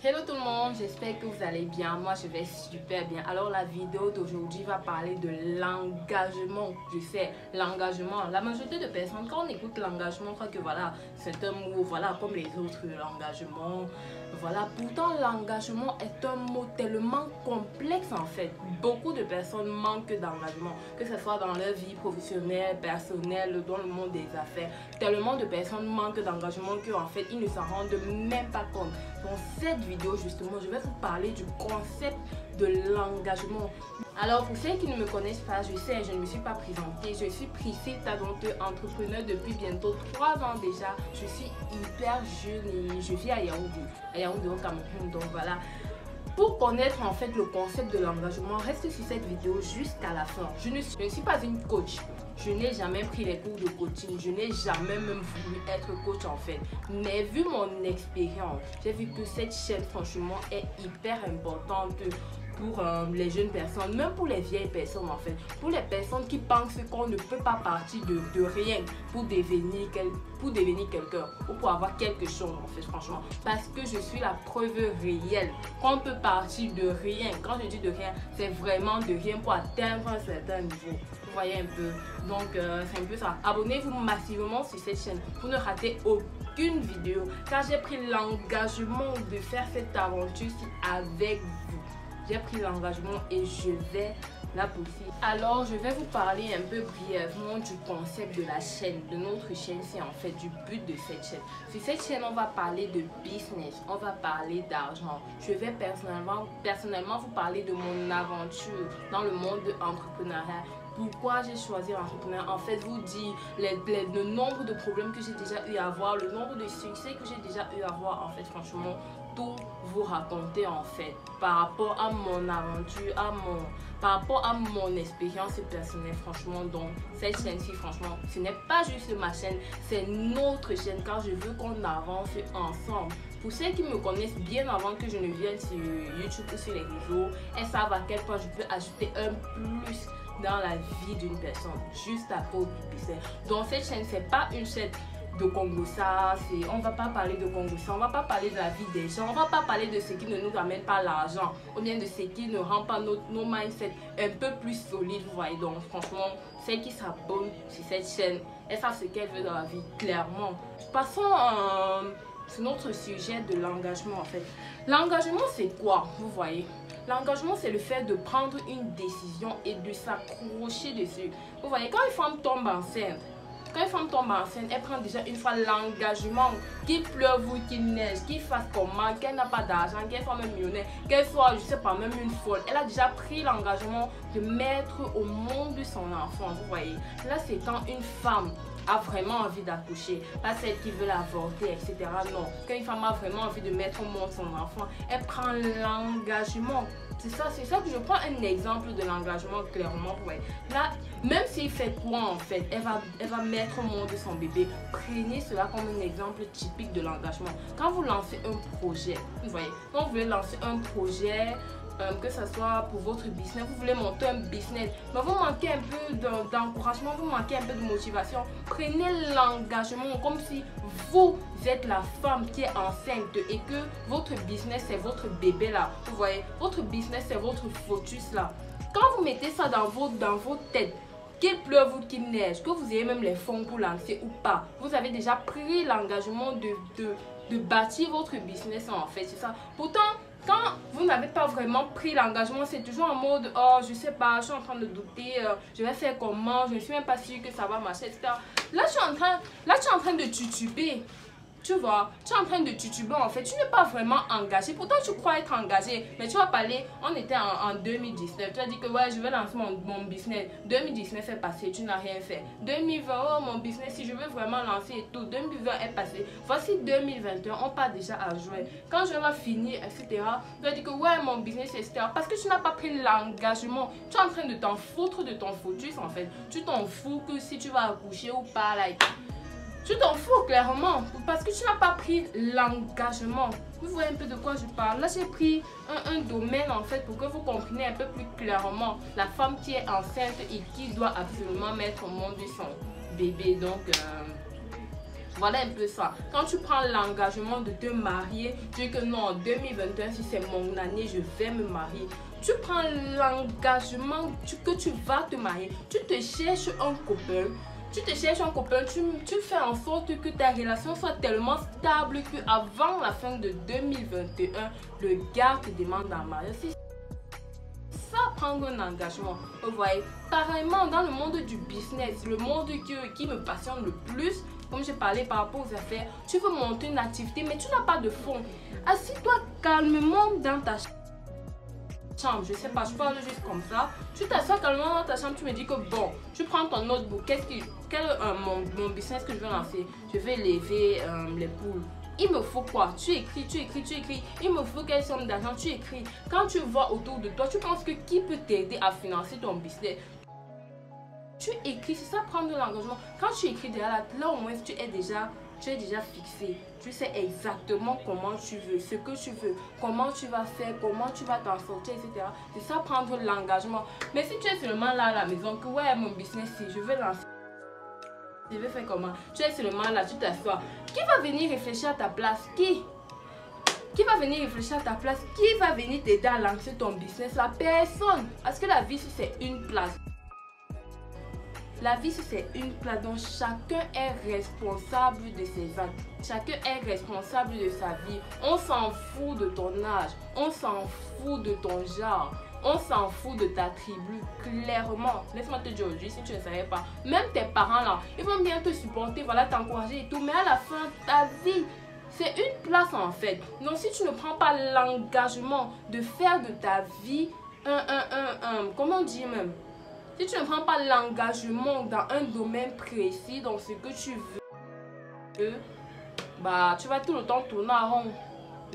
Hello tout le monde, j'espère que vous allez bien. Moi je vais super bien. Alors la vidéo d'aujourd'hui va parler de l'engagement. Je sais, l'engagement. La majorité de personnes, quand on écoute l'engagement, on croit que voilà, c'est un mot, voilà, comme les autres, l'engagement. Voilà, pourtant l'engagement est un mot tellement complexe en fait. Beaucoup de personnes manquent d'engagement, que ce soit dans leur vie professionnelle, personnelle, dans le monde des affaires. Tellement de personnes manquent d'engagement qu'en fait ils ne s'en rendent même pas compte. Dans cette vidéo justement, je vais vous parler du concept de l'engagement. Alors pour ceux qui ne me connaissent pas, je sais, je ne me suis pas présentée. Je suis Priscille Tadonte, entrepreneur depuis bientôt 3 ans déjà. Je suis hyper jeune et je vis à Yaoundé au Cameroun. Donc voilà. Pour connaître en fait le concept de l'engagement, reste sur cette vidéo jusqu'à la fin. Je ne suis pas une coach. Je n'ai jamais pris les cours de coaching. Je n'ai jamais même voulu être coach en fait. Mais vu mon expérience, j'ai vu que cette chaîne franchement est hyper importante pour les jeunes personnes, même pour les vieilles personnes en fait. Pour les personnes qui pensent qu'on ne peut pas partir de rien pour devenir quelqu'un ou pour avoir quelque chose en fait franchement. Parce que je suis la preuve réelle qu'on peut partir de rien. Quand je dis de rien, c'est vraiment de rien pour atteindre un certain niveau. Vous voyez un peu. Donc c'est un peu ça. Abonnez-vous massivement sur cette chaîne pour ne rater aucune vidéo. Car j'ai pris l'engagement de faire cette aventure-ci avec vous. J'ai pris l'engagement et je vais la poursuivre. Alors, je vais vous parler un peu brièvement du concept de la chaîne, de notre chaîne. C'est en fait du but de cette chaîne. Sur cette chaîne, on va parler de business, on va parler d'argent. Je vais personnellement vous parler de mon aventure dans le monde entrepreneurial. Pourquoi j'ai choisi l'entrepreneuriat? En fait, vous dire le nombre de problèmes que j'ai déjà eu à voir, le nombre de succès que j'ai déjà eu à voir, en fait, franchement, tout vous raconter en fait par rapport à mon aventure, par rapport à mon expérience personnelle, franchement. Donc cette chaîne-ci, franchement, ce n'est pas juste ma chaîne, c'est notre chaîne car je veux qu'on avance ensemble. Pour ceux qui me connaissent bien avant que je ne vienne sur YouTube ou sur les réseaux, elles savent à quel point je peux ajouter un plus dans la vie d'une personne juste à cause du business. Donc cette chaîne, c'est pas une chaîne de Congossa, on va pas parler de Congossa, on va pas parler de la vie des gens, on va pas parler de ce qui ne nous amène pas l'argent ou bien de ce qui ne rend pas nos mindset un peu plus solides, vous voyez. Donc franchement, celles qui s'abonnent sur cette chaîne, elles savent ce qu'elles veulent dans la vie, clairement. Passons sur notre sujet de l'engagement en fait. L'engagement c'est quoi, vous voyez? L'engagement, c'est le fait de prendre une décision et de s'accrocher dessus. Vous voyez, quand une femme tombe enceinte, elle prend déjà une fois l'engagement, qu'il pleuve ou qu'il neige, qu'il fasse comment, qu'elle n'a pas d'argent, qu'elle soit même millionnaire, qu'elle soit, je sais pas, même une folle. Elle a déjà pris l'engagement de mettre au monde son enfant, vous voyez. Là, c'est quand une femme a vraiment envie d'accoucher, pas celle qui veut l'avorter, etc. Non, quand une femme a vraiment envie de mettre au monde son enfant, elle prend l'engagement. C'est ça que je prends un exemple de l'engagement clairement. Ouais. Là, même s'il fait quoi en fait, elle va mettre au monde son bébé. Prenez cela comme un exemple typique de l'engagement. Quand vous lancez un projet, vous voyez, quand vous voulez lancer un projet, que ce soit pour votre business, vous voulez monter un business, mais vous manquez un peu d'encouragement, vous manquez un peu de motivation, prenez l'engagement comme si vous êtes la femme qui est enceinte et que votre business c'est votre bébé là, vous voyez, votre business c'est votre focus là. Quand vous mettez ça dans vos têtes, qu'il pleuve ou qu'il neige, que vous ayez même les fonds pour lancer ou pas, vous avez déjà pris l'engagement de bâtir votre business en fait, c'est ça. Pourtant, quand vous n'avez pas vraiment pris l'engagement, c'est toujours en mode oh je sais pas, je suis en train de douter, je vais faire comment, je ne suis même pas sûre que ça va marcher, etc. Là tu es en train de tutuber. Tu vois, tu es en train de tutuber en fait, tu n'es pas vraiment engagé. Pourtant, tu crois être engagé, mais tu vas parler. On était en 2019. Tu as dit que ouais, je vais lancer mon business. 2019 est passé, tu n'as rien fait. 2020, oh mon business, si je veux vraiment lancer et tout. 2020 est passé. Voici 2021, on part déjà à jouer. Quand je vais finir, etc., tu vas dire que ouais, mon business, etc. Parce que tu n'as pas pris l'engagement. Tu es en train de t'en foutre de ton foutus en fait. Tu t'en fous que si tu vas accoucher ou pas, like. Tu t'en fous clairement parce que tu n'as pas pris l'engagement. Vous voyez un peu de quoi je parle. Là, j'ai pris un domaine en fait pour que vous compreniez un peu plus clairement la femme qui est enceinte et qui doit absolument mettre au monde son bébé. Donc, Voilà un peu ça. Quand tu prends l'engagement de te marier, tu dis que non, en 2021, si c'est mon année, je vais me marier. Tu prends l'engagement que tu vas te marier. Tu te cherches un copain. Tu fais en sorte que ta relation soit tellement stable qu'avant la fin de 2021, le gars te demande en mariage. C'est ça, prendre un engagement. Vous voyez, pareillement, dans le monde du business, le monde qui me passionne le plus, comme j'ai parlé par rapport aux affaires, tu veux monter une activité, mais tu n'as pas de fonds. Assis-toi calmement dans ta chambre, je sais pas, je parle juste comme ça. Tu t'assois calmement dans ta chambre, tu me dis que bon, tu prends ton notebook, quel est mon business que je veux lancer? Je vais lever les poules. Il me faut quoi? Tu écris. Il me faut quelle somme d'argent? Tu écris. Quand tu vois autour de toi, tu penses que qui peut t'aider à financer ton business? Tu écris, c'est ça, prendre de l'engagement. Quand tu écris derrière là, au moins tu es déjà fixé. Tu sais exactement comment tu veux, ce que tu veux, comment tu vas faire, comment tu vas t'en sortir, etc. C'est ça, prendre l'engagement. Mais si tu es seulement là à la maison, que ouais, mon business, si je veux lancer, je vais faire comment? Tu es seulement là, tu t'assois. Qui va venir réfléchir à ta place? Qui va venir réfléchir à ta place? Qui va venir t'aider à lancer ton business? La personne. Parce que la vie, c'est une place. La vie, c'est une place dont chacun est responsable de ses actes. Chacun est responsable de sa vie. On s'en fout de ton âge. On s'en fout de ton genre. On s'en fout de ta tribu, clairement. Laisse-moi te dire aujourd'hui, si tu ne savais pas, même tes parents là, ils vont bien te supporter, voilà, t'encourager et tout. Mais à la fin, ta vie, c'est une place en fait. Donc si tu ne prends pas l'engagement de faire de ta vie comment dire même? Si tu ne prends pas l'engagement dans un domaine précis, dans ce que tu veux, bah tu vas tout le temps tourner en rond.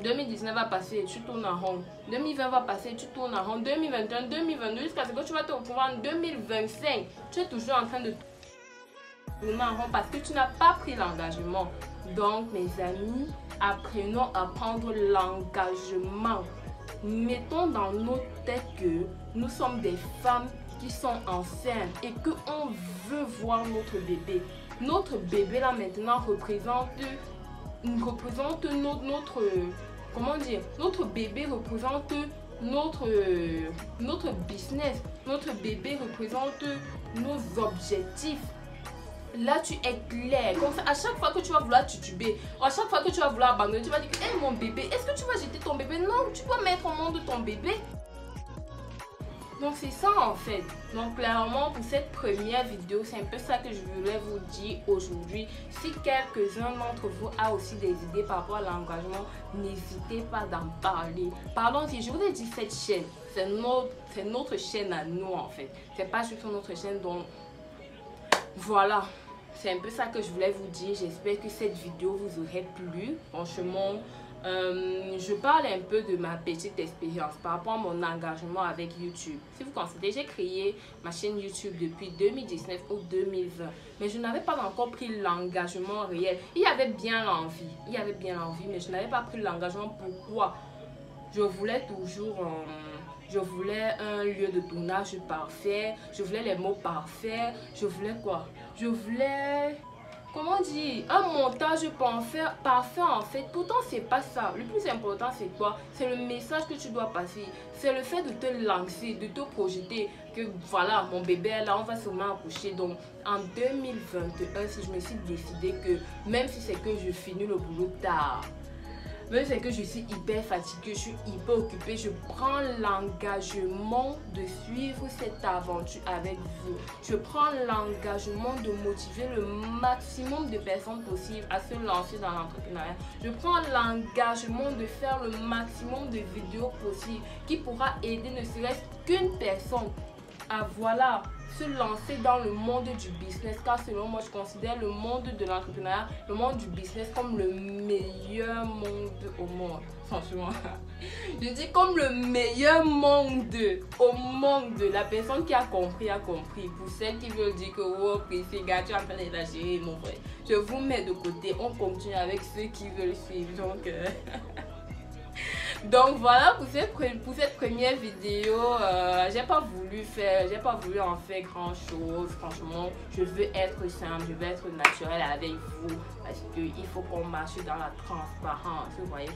2019 va passer, tu tournes en rond. 2020 va passer, tu tournes en rond. 2021, 2022, jusqu'à ce que tu vas te retrouver en 2025. Tu es toujours en train de tourner en rond parce que tu n'as pas pris l'engagement. Donc, mes amis, apprenons à prendre l'engagement. Mettons dans nos têtes que nous sommes des femmes qui sont enceintes et qu'on veut voir notre bébé. Notre bébé là maintenant représente notre comment dire, notre bébé représente notre business. Notre bébé représente nos objectifs. Là tu es clair, comme ça à chaque fois que tu vas vouloir tituber, à chaque fois que tu vas vouloir abandonner, tu vas dire hey, mon bébé, est-ce que tu vas jeter ton bébé? Non, tu dois mettre au monde ton bébé. Donc c'est ça en fait. Donc clairement pour cette première vidéo, c'est un peu ça que je voulais vous dire aujourd'hui. Si quelques-uns d'entre vous a aussi des idées par rapport à l'engagement, n'hésitez pas d'en parler. Parlons-y, je vous ai dit cette chaîne, c'est notre chaîne à nous en fait. C'est pas juste notre chaîne dont... Voilà, c'est un peu ça que je voulais vous dire. J'espère que cette vidéo vous aurait plu. Franchement, je parle un peu de ma petite expérience par rapport à mon engagement avec YouTube. Si vous considérez, j'ai créé ma chaîne YouTube depuis 2019 ou 2020. Mais je n'avais pas encore pris l'engagement réel. Il y avait bien l'envie. Mais je n'avais pas pris l'engagement. Pourquoi? Je voulais toujours... je voulais un lieu de tournage parfait. Je voulais les mots parfaits. Je voulais quoi? Je voulais... Comment dire? Un montage parfait en fait. Pourtant, c'est pas ça. Le plus important, c'est quoi? C'est le message que tu dois passer. C'est le fait de te lancer, de te projeter. Que voilà, mon bébé est là, on va sûrement accoucher. Donc, en 2021, si je me suis décidé que même si c'est que je finis le boulot tard, même c'est que je suis hyper fatiguée, je suis hyper occupée, je prends l'engagement de suivre cette aventure avec vous. Je prends l'engagement de motiver le maximum de personnes possibles à se lancer dans l'entrepreneuriat. Je prends l'engagement de faire le maximum de vidéos possibles qui pourra aider ne serait-ce qu'une personne à voilà, se lancer dans le monde du business, car selon moi je considère le monde de l'entrepreneuriat, le monde du business comme le meilleur monde au monde. Franchement, je dis comme le meilleur monde au monde. La personne qui a compris a compris. Pour celles qui veulent dire que oh c'est gars, tu es en train d'exagérer, mon frère, je vous mets de côté, on continue avec ceux qui veulent suivre. Donc Donc voilà pour cette première vidéo. J'ai pas voulu en faire grand chose. Franchement, je veux être simple, je veux être naturelle avec vous parce qu'il faut qu'on marche dans la transparence, vous voyez.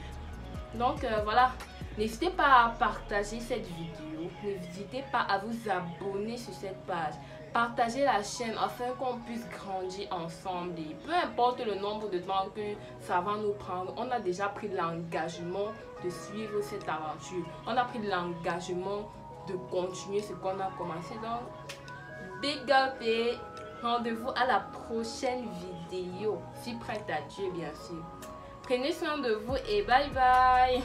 Donc voilà, n'hésitez pas à partager cette vidéo, n'hésitez pas à vous abonner sur cette page. Partagez la chaîne afin qu'on puisse grandir ensemble. Et peu importe le nombre de temps que ça va nous prendre, on a déjà pris l'engagement de suivre cette aventure. On a pris l'engagement de continuer ce qu'on a commencé. Donc, big up et rendez-vous à la prochaine vidéo. Si prête à Dieu, bien sûr. Prenez soin de vous et bye bye.